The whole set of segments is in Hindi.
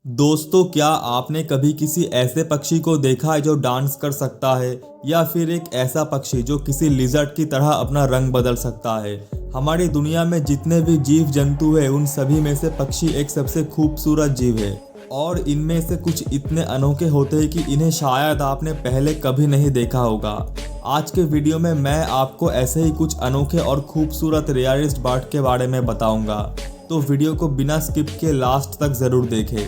दोस्तों, क्या आपने कभी किसी ऐसे पक्षी को देखा है जो डांस कर सकता है, या फिर एक ऐसा पक्षी जो किसी लिजर्ड की तरह अपना रंग बदल सकता है। हमारी दुनिया में जितने भी जीव जंतु हैं, उन सभी में से पक्षी एक सबसे खूबसूरत जीव है और इनमें से कुछ इतने अनोखे होते हैं कि इन्हें शायद आपने पहले कभी नहीं देखा होगा। आज के वीडियो में मैं आपको ऐसे ही कुछ अनोखे और खूबसूरत रेयरेस्ट बर्ड के बारे में बताऊंगा, तो वीडियो को बिना स्किप के लास्ट तक ज़रूर देखें।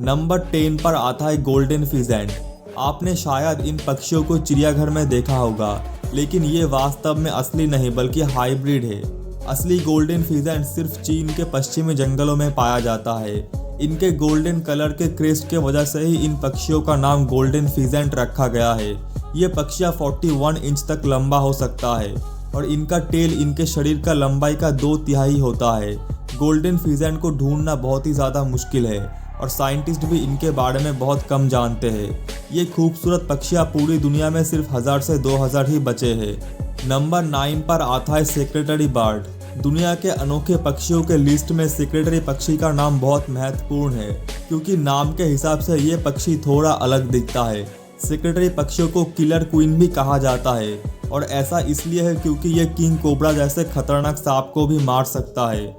नंबर 10 पर आता है गोल्डन फिजेंट। आपने शायद इन पक्षियों को चिड़ियाघर में देखा होगा, लेकिन ये वास्तव में असली नहीं बल्कि हाइब्रिड है। असली गोल्डन फिजेंट सिर्फ चीन के पश्चिमी जंगलों में पाया जाता है। इनके गोल्डन कलर के क्रेस्ट के वजह से ही इन पक्षियों का नाम गोल्डन फिजेंट रखा गया है। ये पक्षियाँ 41 इंच तक लंबा हो सकता है और इनका टेल इनके शरीर का लंबाई का 2/3 होता है। गोल्डन फिजेंट को ढूंढना बहुत ही ज़्यादा मुश्किल है और साइंटिस्ट भी इनके बारे में बहुत कम जानते हैं। ये खूबसूरत पक्षियाँ पूरी दुनिया में सिर्फ 1000 से 2000 ही बचे हैं। नंबर 9 पर आता है सेक्रेटरी बर्ड। दुनिया के अनोखे पक्षियों के लिस्ट में सेक्रेटरी पक्षी का नाम बहुत महत्वपूर्ण है, क्योंकि नाम के हिसाब से ये पक्षी थोड़ा अलग दिखता है। सेक्रेटरी पक्षियों को किलर क्वीन भी कहा जाता है और ऐसा इसलिए है क्योंकि ये किंग कोबरा जैसे खतरनाक सांप को भी मार सकता है।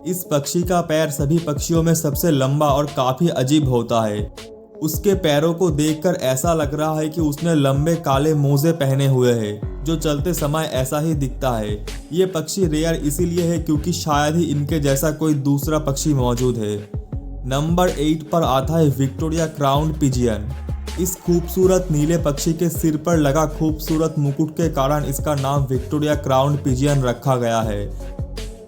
इस पक्षी का पैर सभी पक्षियों में सबसे लंबा और काफी अजीब होता है। उसके पैरों को देखकर ऐसा लग रहा है कि उसने लंबे काले मोजे पहने हुए हैं, जो चलते समय ऐसा ही दिखता है। ये पक्षी रेयर इसीलिए है क्योंकि शायद ही इनके जैसा कोई दूसरा पक्षी मौजूद है। नंबर 8 पर आता है विक्टोरिया क्राउन पिजियन। इस खूबसूरत नीले पक्षी के सिर पर लगा खूबसूरत मुकुट के कारण इसका नाम विक्टोरिया क्राउन पिजियन रखा गया है।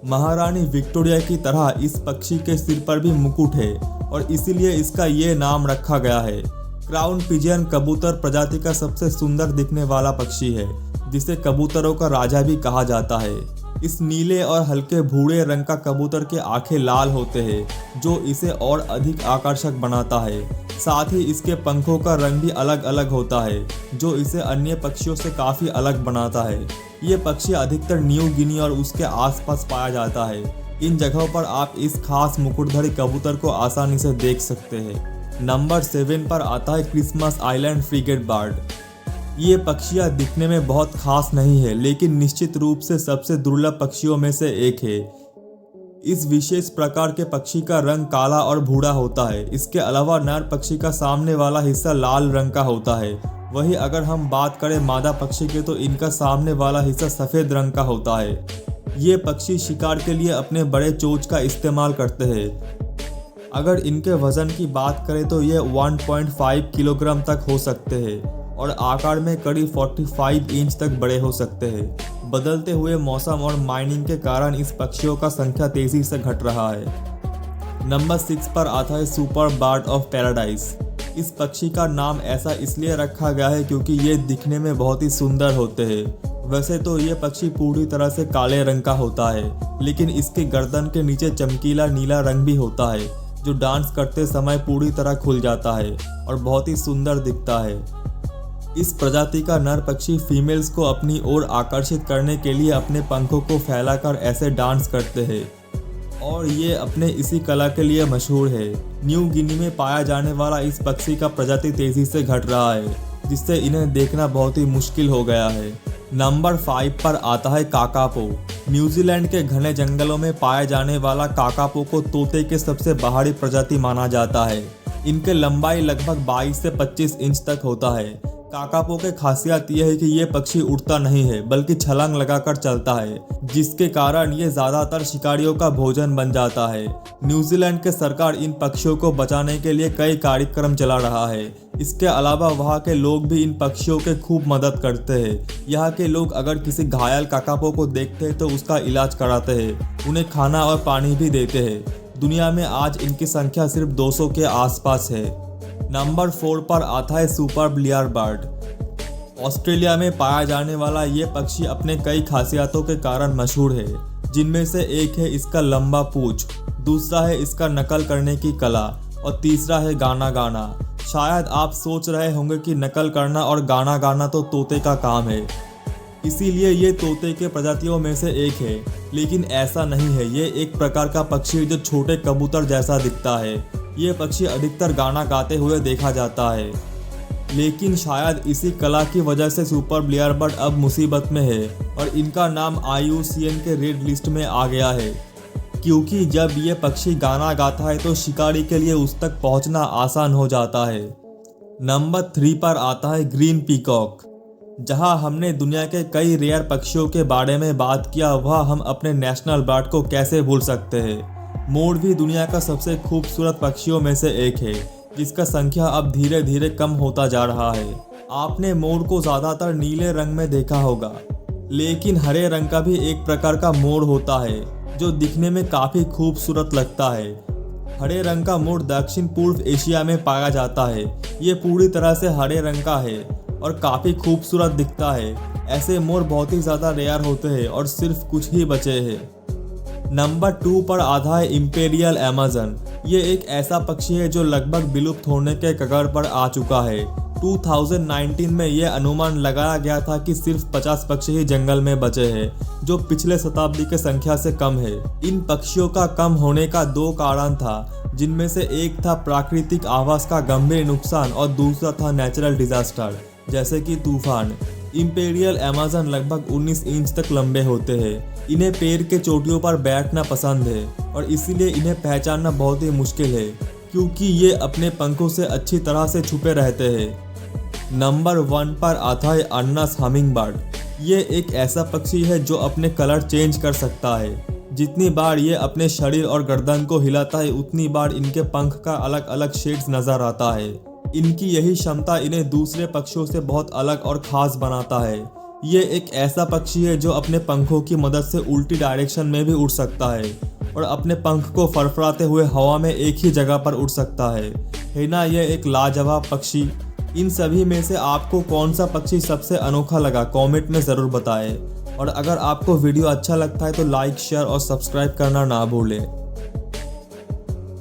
महारानी विक्टोरिया की तरह इस पक्षी के सिर पर भी मुकुट है और इसीलिए इसका ये नाम रखा गया है। क्राउन पिजियन कबूतर प्रजाति का सबसे सुंदर दिखने वाला पक्षी है, जिसे कबूतरों का राजा भी कहा जाता है। इस नीले और हल्के भूरे रंग का कबूतर के आंखें लाल होते हैं, जो इसे और अधिक आकर्षक बनाता है। साथ ही इसके पंखों का रंग भी अलग अलग होता है, जो इसे अन्य पक्षियों से काफ़ी अलग बनाता है। ये पक्षी अधिकतर न्यू गिनी और उसके आसपास पाया जाता है। इन जगहों पर आप इस खास मुकुटधारी कबूतर को आसानी से देख सकते हैं। नंबर 7 पर आता है क्रिसमस आइलैंड फ्रिगेट बर्ड। ये पक्षियाँ दिखने में बहुत खास नहीं है, लेकिन निश्चित रूप से सबसे दुर्लभ पक्षियों में से एक है। इस विशेष प्रकार के पक्षी का रंग काला और भूरा होता है। इसके अलावा नर पक्षी का सामने वाला हिस्सा लाल रंग का होता है। वहीं अगर हम बात करें मादा पक्षी के, तो इनका सामने वाला हिस्सा सफ़ेद रंग का होता है। ये पक्षी शिकार के लिए अपने बड़े चोंच का इस्तेमाल करते हैं। अगर इनके वजन की बात करें तो ये 1.5 किलोग्राम तक हो सकते हैं और आकार में करीब 45 इंच तक बड़े हो सकते हैं। बदलते हुए मौसम और माइनिंग के कारण इस पक्षियों का संख्या तेजी से घट रहा है। नंबर 6 पर आता है सुपर बर्ड ऑफ पैराडाइज। इस पक्षी का नाम ऐसा इसलिए रखा गया है क्योंकि ये दिखने में बहुत ही सुंदर होते हैं। वैसे तो ये पक्षी पूरी तरह से काले रंग का होता है, लेकिन इसके गर्दन के नीचे चमकीला नीला रंग भी होता है, जो डांस करते समय पूरी तरह खुल जाता है और बहुत ही सुंदर दिखता है। इस प्रजाति का नर पक्षी फीमेल्स को अपनी ओर आकर्षित करने के लिए अपने पंखों को फैलाकर ऐसे डांस करते हैं और ये अपने इसी कला के लिए मशहूर है। न्यू गिनी में पाया जाने वाला इस पक्षी का प्रजाति तेजी से घट रहा है, जिससे इन्हें देखना बहुत ही मुश्किल हो गया है। नंबर 5 पर आता है काकापो। न्यूजीलैंड के घने जंगलों में पाए जाने वाला काकापो को तोते के सबसे बाहरी प्रजाति माना जाता है। इनके लंबाई लगभग 22 से 25 इंच तक होता है। काकापो के खासियत यह है कि ये पक्षी उड़ता नहीं है बल्कि छलांग लगाकर चलता है, जिसके कारण ये ज़्यादातर शिकारियों का भोजन बन जाता है। न्यूजीलैंड के सरकार इन पक्षियों को बचाने के लिए कई कार्यक्रम चला रहा है। इसके अलावा वहाँ के लोग भी इन पक्षियों के खूब मदद करते हैं। यहाँ के लोग अगर किसी घायल काकापो को देखते हैं तो उसका इलाज कराते हैं, उन्हें खाना और पानी भी देते हैं। दुनिया में आज इनकी संख्या सिर्फ 200 के आसपास है। नंबर 4 पर आता है सुपर ब्लियर बर्ड। ऑस्ट्रेलिया में पाया जाने वाला ये पक्षी अपने कई खासियतों के कारण मशहूर है, जिनमें से एक है इसका लंबा पूंछ, दूसरा है इसका नकल करने की कला और तीसरा है गाना गाना। शायद आप सोच रहे होंगे कि नकल करना और गाना गाना तो तोते का काम है, इसीलिए ये तोते के प्रजातियों में से एक है, लेकिन ऐसा नहीं है। ये एक प्रकार का पक्षी है जो छोटे कबूतर जैसा दिखता है ये पक्षी अधिकतर गाना गाते हुए देखा जाता है। लेकिन शायद इसी कला की वजह से सुपर ब्लेयर बर्ड अब मुसीबत में है और इनका नाम IUCN के रेड लिस्ट में आ गया है, क्योंकि जब ये पक्षी गाना गाता है तो शिकारी के लिए उस तक पहुंचना आसान हो जाता है। नंबर 3 पर आता है ग्रीन पीकॉक। जहां हमने दुनिया के कई रेयर पक्षियों के बारे में बात किया, वह हम अपने नेशनल बर्ड को कैसे भूल सकते हैं। मोर भी दुनिया का सबसे खूबसूरत पक्षियों में से एक है, जिसका संख्या अब धीरे धीरे कम होता जा रहा है। आपने मोर को ज़्यादातर नीले रंग में देखा होगा, लेकिन हरे रंग का भी एक प्रकार का मोर होता है जो दिखने में काफ़ी खूबसूरत लगता है। हरे रंग का मोर दक्षिण पूर्व एशिया में पाया जाता है। ये पूरी तरह से हरे रंग का है और काफ़ी खूबसूरत दिखता है। ऐसे मोर बहुत ही ज़्यादा रेयर होते हैं और सिर्फ कुछ ही बचे हैं। नंबर 2 पर आता है इंपेरियल अमेज़न। ये एक ऐसा पक्षी है जो लगभग विलुप्त होने के कगार पर आ चुका है। 2019 में यह अनुमान लगाया गया था कि सिर्फ 50 पक्षी ही जंगल में बचे हैं, जो पिछले शताब्दी के संख्या से कम है। इन पक्षियों का कम होने का 2 कारण था, जिनमें से एक था प्राकृतिक आवास का गंभीर नुकसान और दूसरा था नेचुरल डिजास्टर जैसे कि तूफान। इंपेरियल अमेज़न लगभग 19 इंच तक लंबे होते हैं। इन्हें पेड़ के चोटियों पर बैठना पसंद है और इसीलिए इन्हें पहचानना बहुत ही मुश्किल है, क्योंकि ये अपने पंखों से अच्छी तरह से छुपे रहते हैं। नंबर 1 पर आता है अर्नस हमिंगबर्ड। ये एक ऐसा पक्षी है जो अपने कलर चेंज कर सकता है। जितनी बार ये अपने शरीर और गर्दन को हिलाता है, उतनी बार इनके पंख का अलग अलग शेड्स नजर आता है। इनकी यही क्षमता इन्हें दूसरे पक्षियों से बहुत अलग और ख़ास बनाता है। ये एक ऐसा पक्षी है जो अपने पंखों की मदद से उल्टी डायरेक्शन में भी उड़ सकता है और अपने पंख को फड़फड़ाते हुए हवा में एक ही जगह पर उड़ सकता है ना। यह एक लाजवाब पक्षी। इन सभी में से आपको कौन सा पक्षी सबसे अनोखा लगा, कमेंट में ज़रूर बताएं। और अगर आपको वीडियो अच्छा लगता है तो लाइक, शेयर और सब्सक्राइब करना ना भूलें।